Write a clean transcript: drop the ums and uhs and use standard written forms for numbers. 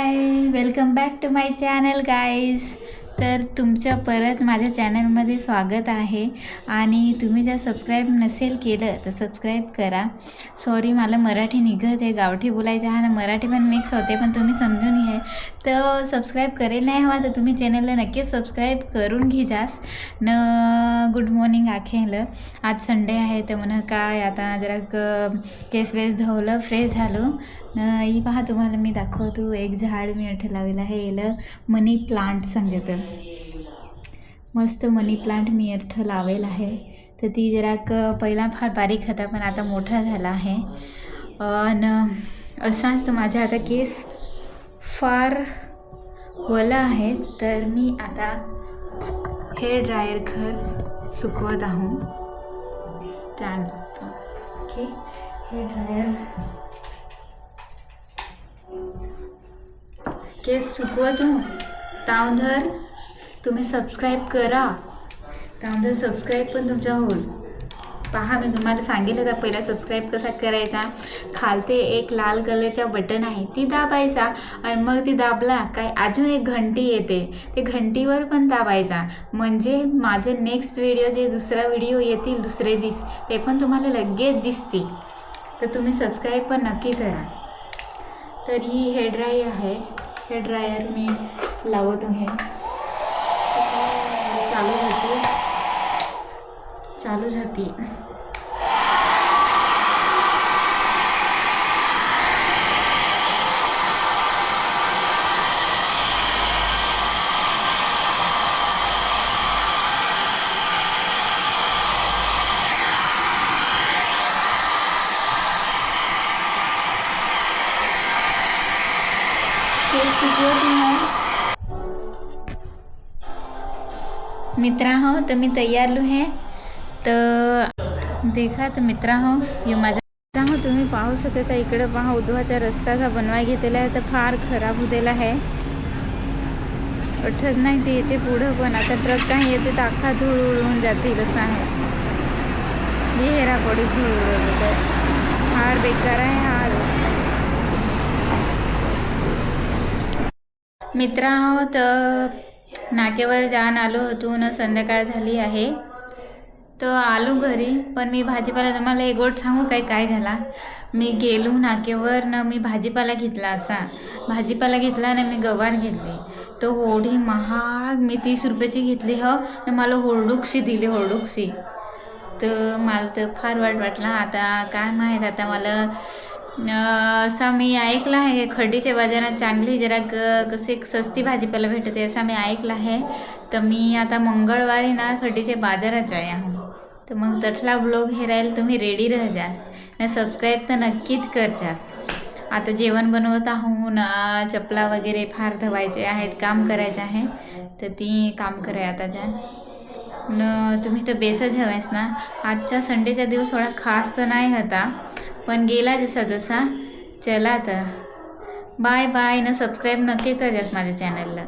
High, welcome back to my channel guys. तर तुमचं परत माझ्या चॅनलमध्ये स्वागत आहे. आणि तुम्ही जर सबस्क्राईब नसेल केलं तर सबस्क्राईब करा. सॉरी, मला मराठी निघत आहे, गावठी बोलायचं आहे आणि मराठी पण मिक्स होते, पण तुम्ही समजून घ्या. तर सबस्क्राईब करेल नाही हवा तर तुम्ही चॅनलला नक्कीच सबस्क्राईब करून घ्यास न. गुड मॉर्निंग आखेलं. आज संडे आहे तर म्हणा काय आता जरा केस वेस धुवलं, फ्रेश झालो. ही पहा, तुम्हाला मी दाखवतो. एक झाड मी इथे लावलेलं आहे, याला मनी प्लांट सांगतं. मस्त मनी प्लांट मी इथं लावेल आहे. तर ती जरा पहिला फार बारीक होता पण आता मोठा झाला आहे. आणि असाच तर माझ्या आता केस फार ओला आहे. तर मी आता हेअर ड्रायर घर सुकवत आहो. Stand okay. हेअर ड्रायर केस सुकवत हो. त्यावर तुम्ही सबस्क्राईब करा. त्यानंतर सबस्क्राईब पण तुमच्या होईल. पहा, मी तुम्हाला सांगितलं तर पहिला सबस्क्राईब कसा करायचा. खालते एक लाल कलरचा बटन आहे, ती दाबायचा. आणि मग ती दाबला काय अजून एक घंटी येते, ते घंटीवर पण दाबायचा. म्हणजे माझे नेक्स्ट व्हिडिओ जे दुसरा व्हिडिओ येतील दुसरे दिवस ते पण तुम्हाला लगेच दिसतील. तर तुम्ही सबस्क्राईब पण नक्की करा. तर ही हेअर ड्रायर आहे. हेअर ड्रायर मी लावत आहे. चालू झाली. मित्रा हो, तर मी तयार लो है. तर देखा तर मित्रा हो, हे माझा मित्रा हो, तुम्ही पाहू शकता. इकडे पहा, उद्वाचा रस्ता बनवाय घेतलेला आहे तर फार खराब होतेला आहे. अठच नाही ते येते पुढं, पण आता ट्रक काही येते तर अख्खा धूळ उडवून जातील असं आहे. हे हेरापडी धूळ उडवत आहे, फार बेकार आहे हा. मित्रा हो, तर नाक्यावर जाऊन आलो होतो न, संध्याकाळ झाली आहे. तर आलो घरी. पण मी भाजीपाला तुम्हाला एक गोष्ट सांगू काय झाला. मी गेलो नाक्यावर न, मी भाजीपाला घेतला. असा भाजीपाला घेतला ना, मी गवार घेतली. तर होडी महाग मी 30 रुपयाची घेतली हो. न मला होरडुक्षी दिली, होरडुक्षी. तर मला तर फार वाईट वाटला. आता काय माहीत, आता मला असा मी ऐकलं आहे खड्डीच्या बाजारात चांगली जरा कसे सस्ती भाजीपाला भेटते असा मी ऐकलं आहे. तर मी आता मंगळवारी ना खड्डीच्या बाजारात जाय आहो. तर मग तटला ब्लॉग हे राहील, तुम्ही रेडी रह जास ना. सबस्क्राईब तर नक्कीच करजास. आता जेवण बनवत आहो ना, चपला वगैरे फार धवायचे आहेत, काम करायचे आहे. तर ती काम कराय आता जा न. तुम्ही तर बेसच हवेस ना. आजच्या संडेचा दिवस थोडा खास तर नाही होता, पण गेला जसा तसा. चला तर बाय बाय न. सबस्क्राईब नक्की करजास माझ्या चॅनलला.